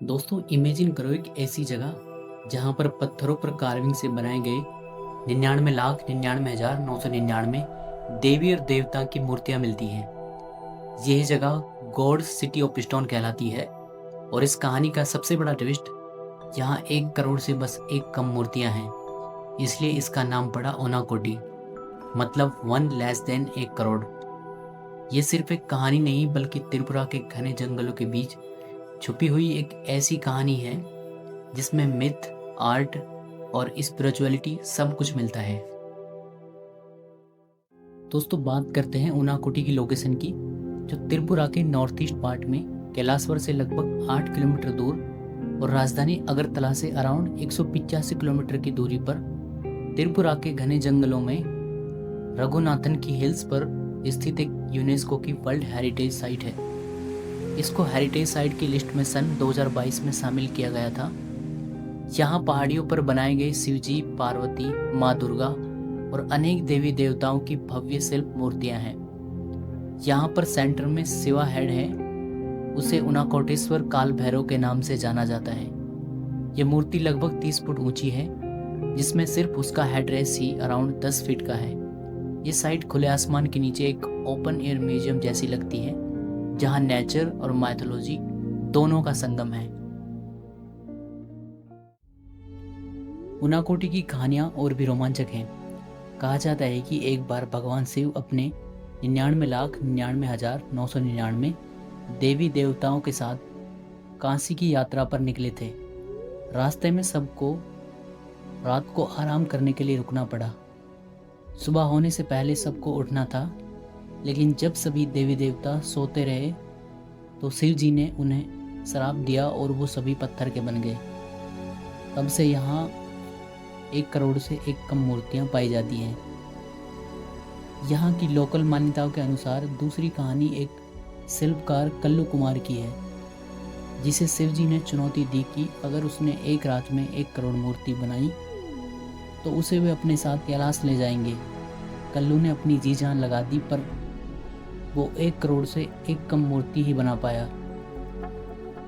दोस्तों इमेजिन करो एक ऐसी जगह जहां पर पत्थरों पर कार्विंग से बनाए गए 99,99,999 देवी और देवता की मूर्तियां मिलती हैं। यह जगह गॉड सिटी ऑफ स्टोन कहलाती है। और इस कहानी का सबसे बड़ा ट्विस्ट, यहाँ 1 करोड़ से बस एक कम मूर्तियां हैं, इसलिए इसका नाम पड़ा ओनाकोटी, मतलब 1 <1 करोड़। ये सिर्फ एक कहानी नहीं बल्कि त्रिपुरा के घने जंगलों के बीच छुपी हुई एक ऐसी कहानी है जिसमें मिथ, आर्ट और स्पिरिचुअलिटी सब कुछ मिलता है। दोस्तों बात करते हैं उनाकोटी की लोकेशन की, जो त्रिपुरा के नॉर्थ ईस्ट पार्ट में कैलाशवर से लगभग 8 किलोमीटर दूर और राजधानी अगरतला से अराउंड 185 किलोमीटर की दूरी पर त्रिपुरा के घने जंगलों में रघुनाथन की हिल्स पर स्थित एक यूनेस्को की वर्ल्ड हेरिटेज साइट है। इसको हेरिटेज साइट की लिस्ट में सन 2022 में शामिल किया गया था। यहाँ पहाड़ियों पर बनाए गए शिवजी, पार्वती, माँ दुर्गा और अनेक देवी देवताओं की भव्य शिल्प मूर्तियां हैं। यहाँ पर सेंटर में शिवा हेड है, उसे उनाकोटेश्वर काल भैरव के नाम से जाना जाता है। ये मूर्ति लगभग 30 फुट ऊंची है, जिसमें सिर्फ उसका हेड रेस ही अराउंड 10 फीट का है। ये साइट खुले आसमान के नीचे एक ओपन एयर म्यूजियम जैसी लगती है, जहाँ नेचर और माइथोलॉजी दोनों का संगम है। उनाकोटी की कहानियां और भी रोमांचक हैं। कहा जाता है कि एक बार भगवान शिव अपने 99,99,999 देवी देवताओं के साथ काशी की यात्रा पर निकले थे। रास्ते में सबको रात को आराम करने के लिए रुकना पड़ा। सुबह होने से पहले सबको उठना था, लेकिन जब सभी देवी देवता सोते रहे तो शिव जी ने उन्हें श्राप दिया और वो सभी पत्थर के बन गए। तब से यहाँ 1 करोड़ से एक कम मूर्तियाँ पाई जाती हैं। यहाँ की लोकल मान्यताओं के अनुसार दूसरी कहानी एक शिल्पकार कल्लू कुमार की है, जिसे शिव जी ने चुनौती दी कि अगर उसने एक रात में 1 करोड़ मूर्ति बनाई तो उसे वे अपने साथ कैलाश ले जाएंगे। कल्लू ने अपनी जी जान लगा दी, पर वो 1 करोड़ से एक कम मूर्ति ही बना पाया,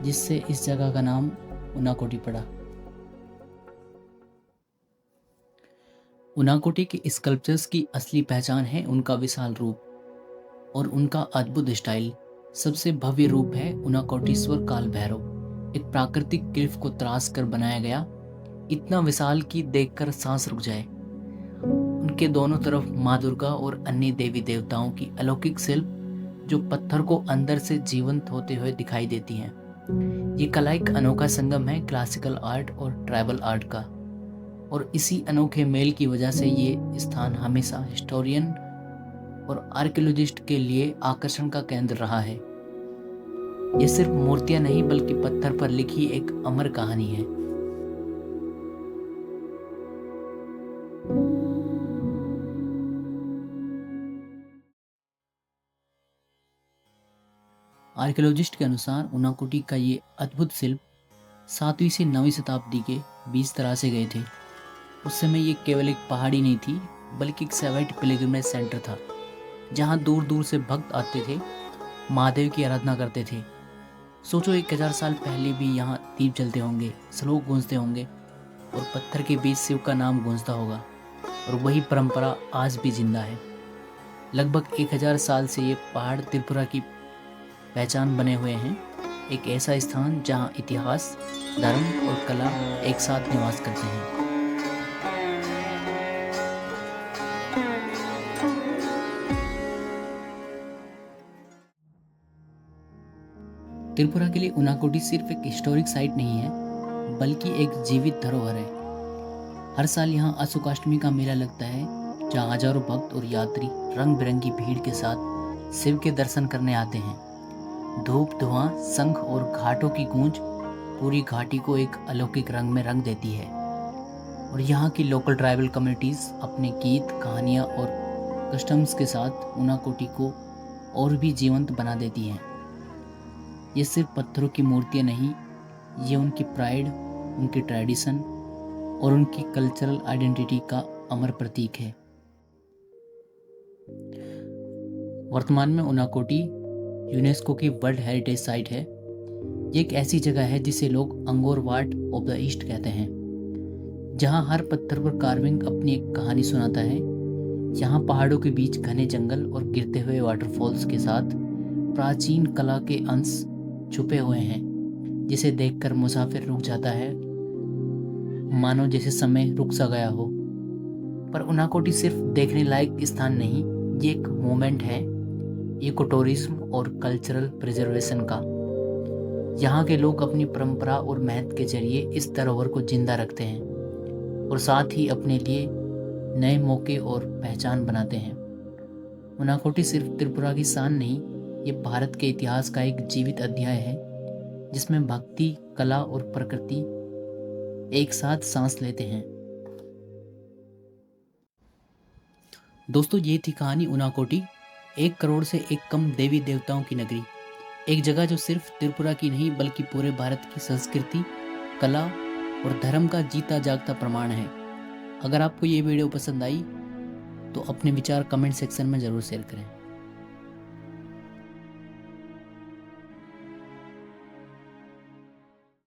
जिससे इस जगह का नाम उनाकोटी पड़ा। उनाकोटी के स्कल्पचर्स की असली पहचान है उनका विशाल रूप और उनका अद्भुत स्टाइल। सबसे भव्य रूप है उनाकोटीश्वर काल भैरव, एक प्राकृतिक क्लिफ को तराश कर बनाया गया, इतना विशाल कि देखकर सांस रुक जाए। उनके दोनों तरफ माँ दुर्गा और अन्य देवी देवताओं की अलौकिक शिल्प, जो पत्थर को अंदर से जीवंत होते हुए दिखाई देती हैं। ये कला एक अनोखा संगम है क्लासिकल आर्ट और ट्राइबल आर्ट का, और इसी अनोखे मेल की वजह से ये स्थान हमेशा हिस्टोरियन और आर्कियोलॉजिस्ट के लिए आकर्षण का केंद्र रहा है। ये सिर्फ मूर्तियां नहीं बल्कि पत्थर पर लिखी एक अमर कहानी है। आर्कियोलॉजिस्ट के अनुसार उनाकोटी का ये अद्भुत शिल्प 7वीं से 9वीं शताब्दी के बीच तराशे गए थे। उस समय ये केवल एक पहाड़ी नहीं थी, बल्कि एक सेवाइट पिलग्रिमेज सेंटर था, जहाँ दूर दूर से भक्त आते थे, महादेव की आराधना करते थे। सोचो 1000 साल पहले भी यहाँ दीप जलते होंगे, श्लोक गूंजते होंगे और पत्थर के बीच शिव का नाम गूंजता होगा, और वही परंपरा आज भी जिंदा है। लगभग 1000 साल से ये पहाड़ त्रिपुरा की पहचान बने हुए हैं, एक ऐसा स्थान जहां इतिहास, धर्म और कला एक साथ निवास करते हैं। त्रिपुरा के लिए उनाकोटी सिर्फ एक हिस्टोरिक साइट नहीं है, बल्कि एक जीवित धरोहर है। हर साल यहाँ अशोकाष्टमी का मेला लगता है, जहाँ हजारों भक्त और यात्री रंग बिरंगी भीड़ के साथ शिव के दर्शन करने आते हैं। धूप, धुआं, शंख और घाटों की गूंज पूरी घाटी को एक अलौकिक रंग में रंग देती है। और यहाँ की लोकल ट्राइबल कम्युनिटीज अपने गीत, कहानियाँ और कस्टम्स के साथ उनाकोटी को और भी जीवंत बना देती हैं। ये सिर्फ पत्थरों की मूर्तियाँ नहीं, ये उनकी प्राइड, उनकी ट्रेडिशन और उनकी कल्चरल आइडेंटिटी का अमर प्रतीक है। वर्तमान में उनाकोटी यूनेस्को की वर्ल्ड हेरिटेज साइट है। ये एक ऐसी जगह है जिसे लोग अंगोर वाट ऑफ द ईस्ट कहते हैं, जहाँ हर पत्थर पर कार्विंग अपनी एक कहानी सुनाता है। यहाँ पहाड़ों के बीच घने जंगल और गिरते हुए वाटरफॉल्स के साथ प्राचीन कला के अंश छुपे हुए हैं, जिसे देखकर मुसाफिर रुक जाता है, मानो जैसे समय रुक सा गया हो। पर उनाकोटी सिर्फ देखने लायक स्थान नहीं, ये एक मोमेंट है इको टूरिज्म और कल्चरल प्रिजर्वेशन का। यहाँ के लोग अपनी परंपरा और मेहनत के जरिए इस धरोहर को जिंदा रखते हैं और साथ ही अपने लिए नए मौके और पहचान बनाते हैं। उनाकोटी सिर्फ त्रिपुरा की शान नहीं, ये भारत के इतिहास का एक जीवित अध्याय है, जिसमें भक्ति, कला और प्रकृति एक साथ सांस लेते हैं। दोस्तों, ये थी कहानी उनाकोटी, 1 करोड़ से एक कम देवी देवताओं की नगरी। एक जगह जो सिर्फ त्रिपुरा की नहीं बल्कि पूरे भारत की संस्कृति, कला और धर्म का जीता जागता प्रमाण है। अगर आपको ये वीडियो पसंद आई तो अपने विचार कमेंट सेक्शन में ज़रूर शेयर करें।